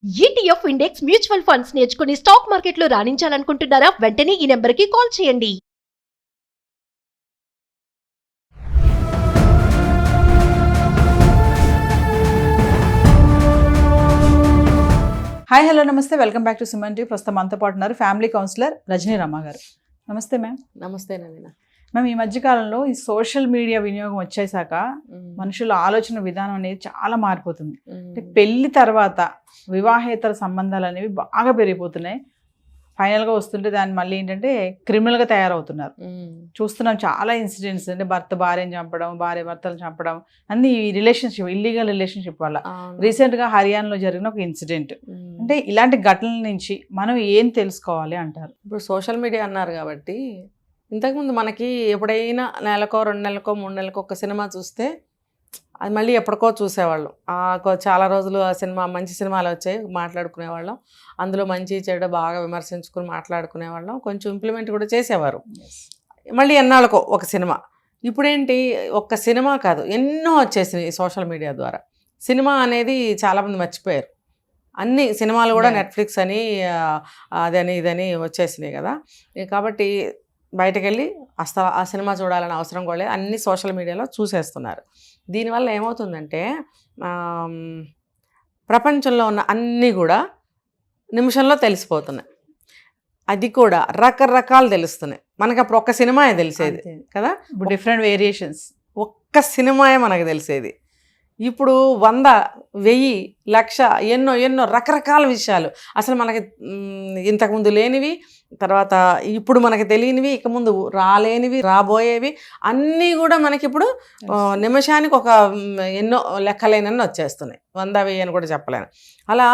ETF index mutual funds నేర్చుకుని stock మార్కెట్లో రాణించాలనుకుంటున్నారా? వెంటనే ఈ నెంబర్కి కాల్ చేయండి. హాయ్ హలో నమస్తే, welcome back to Suman TV. ప్రస్తుతం మనతో పాటు ఉన్నారు ఫ్యామిలీ కౌన్సిలర్ రజనీ రమ గారు. నమస్తే మ్యామ్. నమస్తే నవీన. మ్యామ్, ఈ మధ్యకాలంలో ఈ సోషల్ మీడియా వినియోగం వచ్చేసాక మనుషుల ఆలోచన విధానం అనేది చాలా మారిపోతుంది. అంటే పెళ్లి తర్వాత వివాహేతర సంబంధాలు అనేవి బాగా పెరిగిపోతున్నాయి. ఫైనల్గా వస్తుంటే దాన్ని మళ్ళీ ఏంటంటే క్రిమినల్గా తయారవుతున్నారు. చూస్తున్నాం చాలా ఇన్సిడెంట్స్. అంటే భర్త భార్యను చంపడం, భార్య భర్తను చంపడం, అన్ని రిలేషన్షిప్, ఇల్లీగల్ రిలేషన్షిప్ వల్ల. రీసెంట్గా హర్యానాలో జరిగిన ఒక ఇన్సిడెంట్. అంటే ఇలాంటి ఘటనల నుంచి మనం ఏం తెలుసుకోవాలి అంటారు? ఇప్పుడు సోషల్ మీడియా అన్నారు కాబట్టి, ఇంతకుముందు మనకి ఎప్పుడైనా నెలకో 2 నెలలకో 3 నెలలకో ఒక సినిమా చూస్తే అది మళ్ళీ ఎప్పటికో చూసేవాళ్ళం. చాలా రోజులు ఆ సినిమా, మంచి సినిమాలు వచ్చాయి, మాట్లాడుకునేవాళ్ళం. అందులో మంచి చెడు బాగా విమర్శించుకుని మాట్లాడుకునేవాళ్ళం. కొంచెం ఇంప్లిమెంట్ కూడా చేసేవారు. మళ్ళీ ఎన్నాళ్ళకో ఒక సినిమా. ఇప్పుడేంటి, ఒక్క సినిమా కాదు, ఎన్నో వచ్చేసినాయి సోషల్ మీడియా ద్వారా. సినిమా అనేది చాలామంది మర్చిపోయారు. అన్ని సినిమాలు కూడా నెట్ఫ్లిక్స్ అని అదని ఇదని వచ్చేసినాయి కదా. కాబట్టి బయటకు వెళ్ళి అసలు ఆ సినిమా చూడాలని అవసరం కూడా లేదు, అన్ని సోషల్ మీడియాలో చూసేస్తున్నారు. దీనివల్ల ఏమవుతుందంటే ప్రపంచంలో ఉన్న అన్నీ కూడా నిమిషంలో తెలిసిపోతున్నాయి. అది కూడా రకరకాలు తెలుస్తున్నాయి. మనకు అప్పుడు ఒక్క సినిమాయే తెలిసేది కదా, డిఫరెంట్ వేరియేషన్స్. ఒక్క సినిమాయే మనకు తెలిసేది. ఇప్పుడు 100, 1000, 1,00,000 ఎన్నో ఎన్నో రకరకాల విషయాలు. అసలు మనకి ఇంతకుముందు లేనివి, తర్వాత ఇప్పుడు మనకి తెలియనివి, ఇక ముందు రాలేనివి, రాబోయేవి అన్నీ కూడా మనకి ఇప్పుడు నిమిషానికి ఒక ఎన్నో లెక్కలేనని వచ్చేస్తున్నాయి. 100, 1000 అని కూడా చెప్పలేను. అలా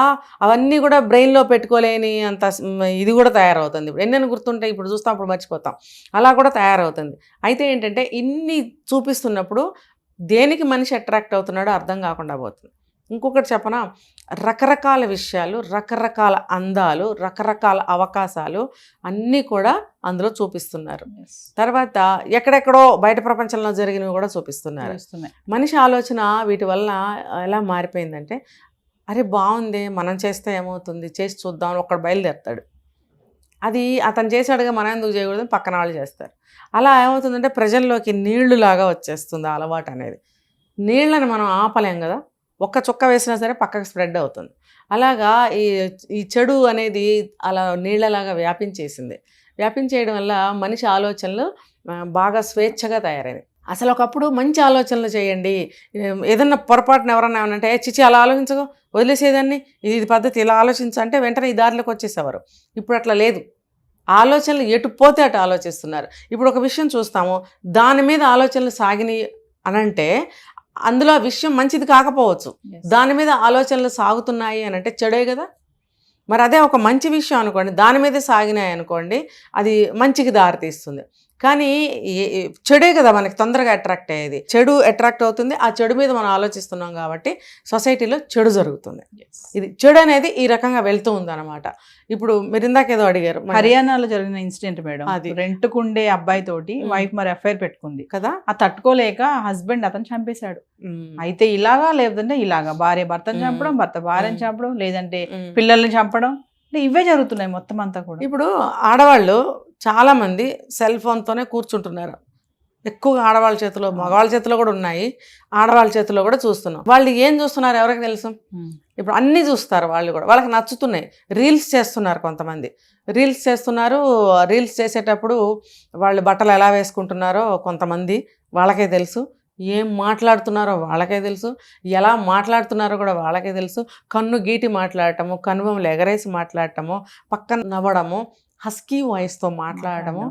అవన్నీ కూడా బ్రెయిన్లో పెట్టుకోలేని అంత ఇది కూడా తయారవుతుంది. ఇప్పుడు ఎన్నెన్ని గుర్తుంటాయి, ఇప్పుడు చూస్తాం, అప్పుడు మర్చిపోతాం. అలా కూడా తయారవుతుంది. అయితే ఏంటంటే ఇన్ని చూపిస్తున్నప్పుడు దేనికి మనిషి అట్రాక్ట్ అవుతున్నాడో అర్థం కాకుండా పోతుంది. ఇంకొకటి చెప్పనా, రకరకాల విషయాలు, రకరకాల అందాలు, రకరకాల అవకాశాలు అన్నీ కూడా అందులో చూపిస్తున్నారు. తర్వాత ఎక్కడెక్కడో బయట ప్రపంచంలో జరిగినవి కూడా చూపిస్తున్నారు. మనిషి ఆలోచన వీటి వల్ల ఎలా మారిపోయిందంటే, అరే బాగుంది, మనం చేస్తే ఏమవుతుంది, చేసి చూద్దాం, ఒక్కడు బయలుదేరుతాడు. అది అతను చేశాడుగా, మనం ఎందుకు చేయకూడదు, పక్కన వాళ్ళు చేస్తారు. అలా ఏమవుతుందంటే ప్రజల్లోకి నీళ్లులాగా వచ్చేస్తుంది ఆ అలవాటు అనేది. నీళ్ళని మనం ఆపలేం కదా, ఒక్క చుక్క వేసినా సరే పక్కకు స్ప్రెడ్ అవుతుంది. అలాగా ఈ చెడు అనేది అలా నీళ్ళలాగా వ్యాపించేసింది. వ్యాపించేయడం వల్ల మనిషి ఆలోచనలు బాగా స్వేచ్ఛగా తయారైనవి. అసలు ఒకప్పుడు మంచి ఆలోచనలు చేయండి, ఏదన్నా పొరపాటున ఎవరన్నా ఏమనంటే చిచి అలా ఆలోచించకు, వదిలేసేదాన్ని, ఇది పద్ధతి, ఇలా ఆలోచించంటే వెంటనే ఈ దారిలోకి వచ్చేసేవారు. ఇప్పుడు అట్లా లేదు. ఆలోచనలు ఎటు పోతే అటు ఆలోచిస్తున్నారు. ఇప్పుడు ఒక విషయం చూస్తాము, దాని మీద ఆలోచనలు సాగినాయి అనంటే అందులో ఆ విషయం మంచిది కాకపోవచ్చు, దాని మీద ఆలోచనలు సాగుతున్నాయి అని అంటే చెడే కదా. మరి అదే ఒక మంచి విషయం అనుకోండి, దాని మీదే సాగినాయి అనుకోండి, అది మంచికి దారితీస్తుంది. కానీ చెడే కదా మనకి తొందరగా అట్రాక్ట్ అయ్యేది. చెడు అట్రాక్ట్ అవుతుంది, ఆ చెడు మీద మనం ఆలోచిస్తున్నాం కాబట్టి సొసైటీలో చెడు జరుగుతుంది. ఇది చెడు అనేది ఈ రకంగా వెళ్తూ ఉందన్నమాట. ఇప్పుడు మీరు ఇందాకేదో అడిగారు, హర్యానాలో జరిగిన ఇన్సిడెంట్ మేడం. అది రెంట్కుండే అబ్బాయి తోటి వైఫ్ మరి అఫైర్ పెట్టుకుంది కదా, ఆ తట్టుకోలేక హస్బెండ్ అతను చంపేశాడు. అయితే ఇలాగా, లేదంటే ఇలాగా, భార్య భర్తను చంపడం, భర్త భార్యను చంపడం, లేదంటే పిల్లల్ని చంపడం, ఇవే జరుగుతున్నాయి మొత్తం అంతా కూడా. ఇప్పుడు ఆడవాళ్ళు చాలామంది సెల్ ఫోన్తోనే కూర్చుంటున్నారు. ఎక్కువగా ఆడవాళ్ళ చేతిలో, మగవాళ్ళ చేతిలో కూడా ఉన్నాయి, ఆడవాళ్ళ చేతిలో కూడా చూస్తున్నాం. వాళ్ళు ఏం చూస్తున్నారు ఎవరికి తెలుసు. ఇప్పుడు అన్నీ చూస్తారు వాళ్ళు కూడా, వాళ్ళకి నచ్చుతున్నాయి. రీల్స్ చేస్తున్నారు కొంతమంది, రీల్స్ చేస్తున్నారు. రీల్స్ చేసేటప్పుడు వాళ్ళు బట్టలు ఎలా వేసుకుంటున్నారో కొంతమంది వాళ్ళకే తెలుసు, ఏం మాట్లాడుతున్నారో వాళ్ళకే తెలుసు, ఎలా మాట్లాడుతున్నారో కూడా వాళ్ళకే తెలుసు. కన్ను గీటి మాట్లాడటము, కనుబొమ్మలు ఎగరేసి మాట్లాడటము, పక్కన నవ్వడము, హస్కీ వాయిస్తో మాట్లాడటము.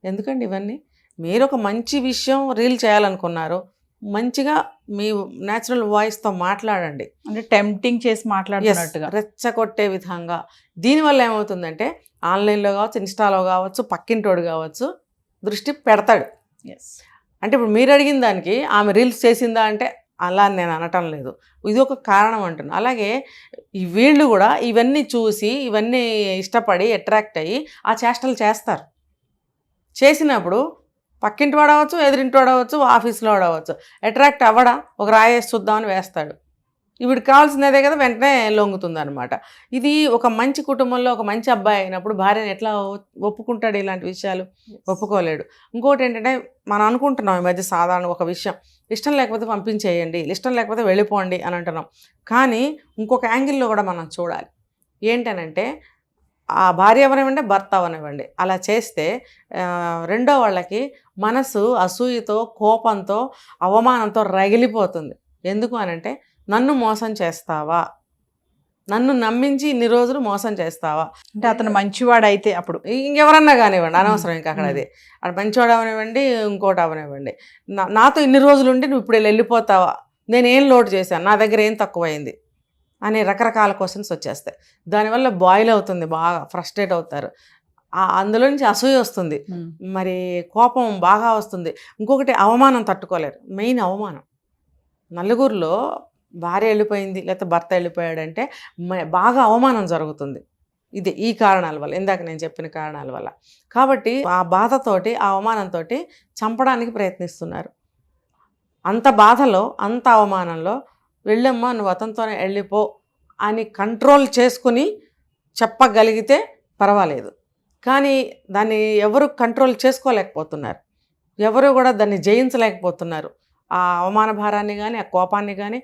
ఎందుకండి ఇవన్నీ? మీరు ఒక మంచి విషయం రీల్ చేయాలనుకున్నారు, మంచిగా మీ న్యాచురల్ వాయిస్తో మాట్లాడండి. అంటే టెంప్టింగ్ చేసి మాట్లాడుతున్నట్టుగా, రెచ్చగొట్టే విధంగా. దీనివల్ల ఏమవుతుందంటే ఆన్లైన్లో కావచ్చు, ఇన్స్టాలో కావచ్చు, పక్కింటోడు కావచ్చు దృష్టి పెడతాడు. అంటే ఇప్పుడు మీరు అడిగిన దానికి ఆమె రీల్స్ చేసిందా అంటే అలా నేను అనటం లేదు, ఇది ఒక కారణం అంటున్నాను. అలాగే వీళ్ళు కూడా ఇవన్నీ చూసి, ఇవన్నీ ఇష్టపడి అట్రాక్ట్ అయ్యి ఆ చేష్టలు చేస్తారు. చేసినప్పుడు పక్కింటి వాడవచ్చు, ఎదురింటి వాడవచ్చు, ఆఫీస్లో వాడవచ్చు, అట్రాక్ట్ అవ్వడా, ఒక రాయేసి చూద్దామని వేస్తాడు. ఈవిడికి కావాల్సినదే కదా, వెంటనే లొంగుతుంది అనమాట. ఇది ఒక మంచి కుటుంబంలో ఒక మంచి అబ్బాయి అయినప్పుడు భార్యను ఎట్లా ఒప్పుకుంటాడు ఇలాంటి విషయాలు? ఒప్పుకోలేడు. ఇంకోటి ఏంటంటే మనం అనుకుంటున్నాం ఈ మధ్య సాధారణ ఒక విషయం, ఇష్టం లేకపోతే పంపించేయండి, ఇష్టం లేకపోతే వెళ్ళిపోండి అని అంటున్నాం. కానీ ఇంకొక యాంగిల్లో కూడా మనం చూడాలి. ఏంటనంటే ఆ భార్య అవనివ్వండి, భర్త అవనివ్వండి, అలా చేస్తే రెండో వాళ్ళకి మనసు అసూయతో, కోపంతో, అవమానంతో రగిలిపోతుంది. ఎందుకు అనంటే నన్ను మోసం చేస్తావా, నన్ను నమ్మించి ఇన్ని రోజులు మోసం చేస్తావా. అంటే అతను మంచివాడైతే అప్పుడు ఇంకెవరన్నా కానివ్వండి, అనవసరం ఇంకా అక్కడ అది మంచివాడు అవనివ్వండి, ఇంకోటి అవనివ్వండి, నాతో ఇన్ని రోజులు ఉండి నువ్వు ఇప్పుడు వెళ్ళిపోతావా, నేనేం లోటు చేశాను, నా దగ్గర ఏం తక్కువైంది అనే రకరకాల క్వశ్చన్స్ వచ్చేస్తాయి. దానివల్ల బాయిల్ అవుతుంది, బాగా ఫ్రస్ట్రేట్ అవుతారు, అందులో నుంచి అసూయ వస్తుంది, మరి కోపం బాగా వస్తుంది. ఇంకొకటి అవమానం తట్టుకోలేరు. మెయిన్ అవమానం. నలుగురిలో భార్య వెళ్ళిపోయింది లేకపోతే భర్త వెళ్ళిపోయాడంటే బాగా అవమానం జరుగుతుంది. ఇది ఈ కారణాల వల్ల, ఇందాక నేను చెప్పిన కారణాల వల్ల. కాబట్టి ఆ బాధతోటి, ఆ అవమానంతో చంపడానికి ప్రయత్నిస్తున్నారు. అంత బాధలో, అంత అవమానంలో వెళ్ళమ్మా నువ్వు అతనితోనే వెళ్ళిపో అని కంట్రోల్ చేసుకుని చెప్పగలిగితే పర్వాలేదు. కానీ దాన్ని ఎవరు కంట్రోల్ చేసుకోలేకపోతున్నారు, ఎవరు కూడా దాన్ని జయించలేకపోతున్నారు. ఆ అవమాన భారాన్ని కానీ, ఆ కోపాన్ని కానీ,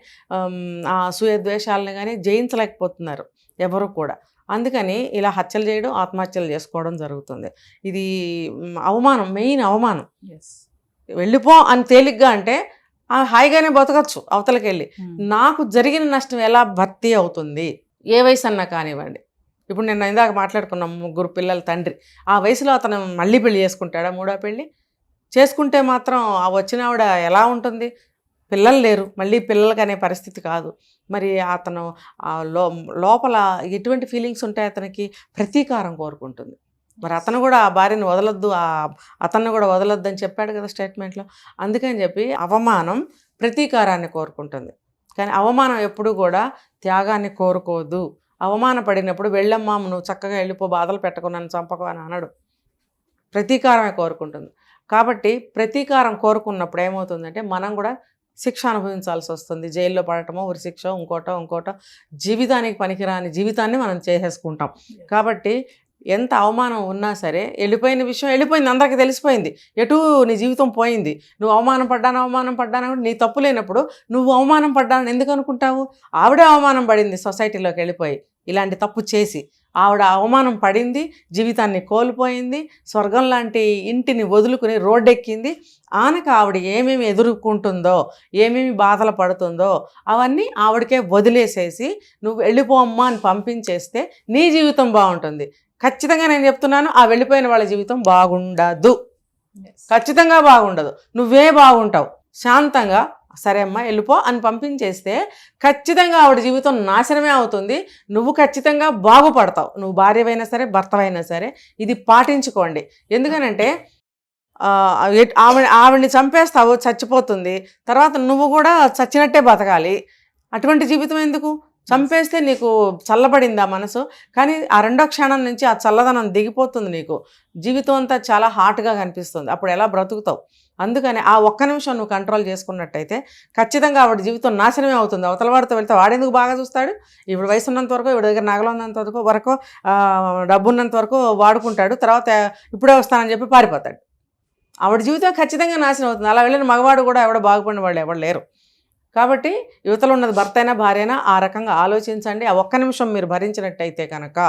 ఆ అసూయ ద్వేషాలని కానీ జయించలేకపోతున్నారు ఎవరు కూడా. అందుకని ఇలా హత్యలు చేయడం, ఆత్మహత్యలు చేసుకోవడం జరుగుతుంది. ఇది అవమానం, మెయిన్ అవమానం. వెళ్ళిపో అని తేలిగ్గా అంటే హాయిగానే బతకచ్చు అవతలకి వెళ్ళి. నాకు జరిగిన నష్టం ఎలా భర్తీ అవుతుంది? ఏ వయసు అన్నా కానివ్వండి. ఇప్పుడు నేను ఇందాక మాట్లాడుకున్నాం, 3 పిల్లల తండ్రి. ఆ వయసులో అతను మళ్ళీ పెళ్లి చేసుకుంటాడా? 3వ పెళ్ళి చేసుకుంటే మాత్రం ఆ వచ్చిన ఆవిడ ఎలా ఉంటుంది? పిల్లలు లేరు, మళ్ళీ పిల్లలకి అనే పరిస్థితి కాదు. మరి అతను లోపల ఎటువంటి ఫీలింగ్స్ ఉంటాయి అతనికి? ప్రతీకారం కోరుకుంటుంది. మరి అతను కూడా ఆ భార్యను వదలొద్దు, అతన్ని కూడా వదలొద్దు అని చెప్పాడు కదా స్టేట్మెంట్లో. అందుకని చెప్పి అవమానం ప్రతీకారాన్ని కోరుకుంటుంది. కానీ అవమానం ఎప్పుడు కూడా త్యాగాన్ని కోరుకోదు. అవమాన పడినప్పుడు వెళ్ళమ్మా నువ్వు చక్కగా వెళ్ళిపో, బాధలు పెట్టుకో, నన్ను చంపకు అని అనడు. ప్రతీకారమే కోరుకుంటుంది. కాబట్టి ప్రతీకారం కోరుకున్నప్పుడు ఏమవుతుందంటే మనం కూడా శిక్ష అనుభవించాల్సి వస్తుంది. జైల్లో పడటమో, ఉరిశిక్ష, ఇంకోటో జీవితానికి పనికిరాని జీవితాన్ని మనం చేసేసుకుంటాం. కాబట్టి ఎంత అవమానం ఉన్నా సరే వెళ్ళిపోయిన విషయం వెళ్ళిపోయింది, అందరికీ తెలిసిపోయింది, ఎటు నీ జీవితం పోయింది. నువ్వు అవమానం పడ్డాను నీ తప్పు లేనప్పుడు నువ్వు అవమానం పడ్డానని ఎందుకు అనుకుంటావు? ఆవిడే అవమానం పడింది సొసైటీలోకి వెళ్ళిపోయి, ఇలాంటి తప్పు చేసి ఆవిడ అవమానం పడింది, జీవితాన్ని కోల్పోయింది, స్వర్గం లాంటి ఇంటిని వదులుకుని రోడ్డెక్కింది. ఆనక ఆవిడ ఏమేమి ఎదుర్కొంటుందో, ఏమేమి బాధలు పడుతుందో అవన్నీ ఆవిడకే వదిలేసేసి నువ్వు వెళ్ళిపోమ్మా అని పంపించేస్తే నీ జీవితం బాగుంటుంది. ఖచ్చితంగా నేను చెప్తున్నాను, ఆ వెళ్ళిపోయిన వాళ్ళ జీవితం బాగుండదు, ఖచ్చితంగా బాగుండదు. నువ్వే బాగుంటావు. శాంతంగా సరే అమ్మా వెళ్ళిపో అని పంపించేస్తే ఖచ్చితంగా ఆవిడ జీవితం నాశనమే అవుతుంది. నువ్వు ఖచ్చితంగా బాగుపడతావు, నువ్వు భార్యవైనా సరే, భర్తవైనా సరే. ఇది పాటించుకోండి. ఎందుకనంటే ఆవిడ్ని చంపేస్తావు, చచ్చిపోతుంది, తర్వాత నువ్వు కూడా చచ్చినట్టే బతకాలి. అటువంటి జీవితం ఎందుకు? చంపేస్తే నీకు చల్లబడింది ఆ మనసు, కానీ ఆ రెండో క్షణం నుంచి ఆ చల్లదనం దిగిపోతుంది. నీకు జీవితం అంతా చాలా హాట్గా కనిపిస్తుంది. అప్పుడు ఎలా బ్రతుకుతావు? అందుకని ఆ ఒక్క నిమిషం నువ్వు కంట్రోల్ చేసుకున్నట్టయితే ఖచ్చితంగా ఆవిడ జీవితం నాశనమే అవుతుంది. అవతల వాడితో వెళ్తే వాడెందుకు బాగా చూస్తాడు? ఇప్పుడు వయసు ఉన్నంత వరకు, ఇప్పుడు దగ్గర నగలు ఉన్నంత వరకు, డబ్బు ఉన్నంత వరకు వాడుకుంటాడు, తర్వాత ఇప్పుడే వస్తానని చెప్పి పారిపోతాడు. ఆవిడ జీవితం ఖచ్చితంగా నాశనం అవుతుంది. అలా వెళ్ళిన మగవాడు కూడా ఎవడ బాగుపడిన వాళ్ళు ఎవరు లేరు. కాబట్టి యువతలో ఉన్నది భర్త అయినా భార్య అయినా ఆ రకంగా ఆలోచించండి. ఆ ఒక్క నిమిషం మీరు భరించినట్టయితే కనుక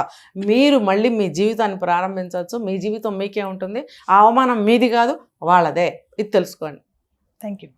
మీరు మళ్ళీ మీ జీవితాన్ని ప్రారంభించవచ్చు. మీ జీవితం మీకే ఉంటుంది. ఆ అవమానం మీది కాదు, వాళ్ళదే. ఇది తెలుసుకోండి. Thank you.